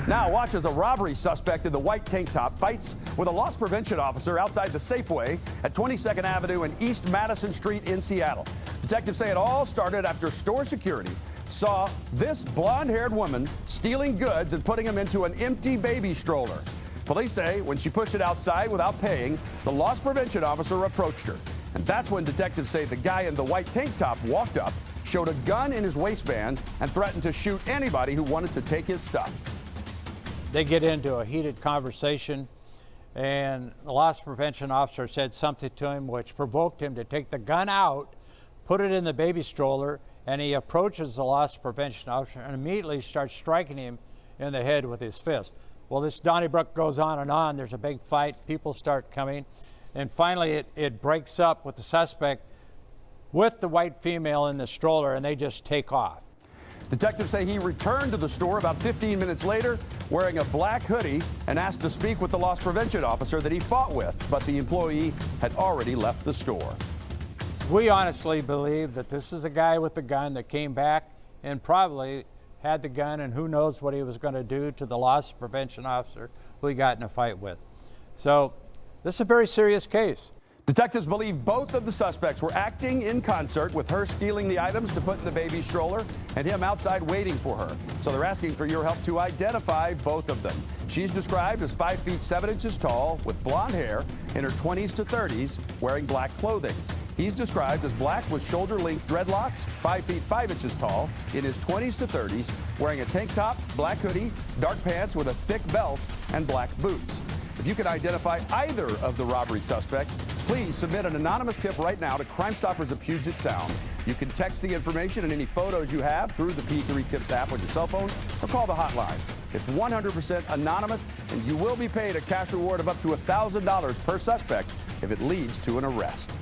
Now watch as a robbery suspect in the white tank top fights with a loss prevention officer outside the Safeway at 22nd Avenue and East Madison Street in Seattle. Detectives say it all started after store security saw this blonde-haired woman stealing goods and putting them into an empty baby stroller. Police say when she pushed it outside without paying, the loss prevention officer approached her. And that's when detectives say the guy in the white tank top walked up, showed a gun in his waistband, and threatened to shoot anybody who wanted to take his stuff. They get into a heated conversation, and the loss prevention officer said something to him which provoked him to take the gun out, put it in the baby stroller, and he approaches the loss prevention officer and immediately starts striking him in the head with his fist. Well, this Donnybrook goes on and on. There's a big fight. People start coming. And finally, it breaks up with the suspect with the white female in the stroller, and they just take off. Detectives say he returned to the store about 15 minutes later wearing a black hoodie and asked to speak with the loss prevention officer that he fought with, but the employee had already left the store. We honestly believe that this is a guy with the gun that came back and probably had the gun, and who knows what he was going to do to the loss prevention officer who he got in a fight with. So this is a very serious case. Detectives believe both of the suspects were acting in concert, with her stealing the items to put in the baby stroller and him outside waiting for her. So they're asking for your help to identify both of them. She's described as 5 feet 7 inches tall, with blonde hair, in her 20s to 30s, wearing black clothing. He's described as black with shoulder-length dreadlocks, 5 feet 5 inches tall, in his 20s to 30s, wearing a tank top, black hoodie, dark pants with a thick belt, and black boots. If you can identify either of the robbery suspects, please submit an anonymous tip right now to Crime Stoppers of Puget Sound. You can text the information and any photos you have through the P3 Tips app on your cell phone or call the hotline. It's 100% anonymous, and you will be paid a cash reward of up to $1,000 per suspect if it leads to an arrest.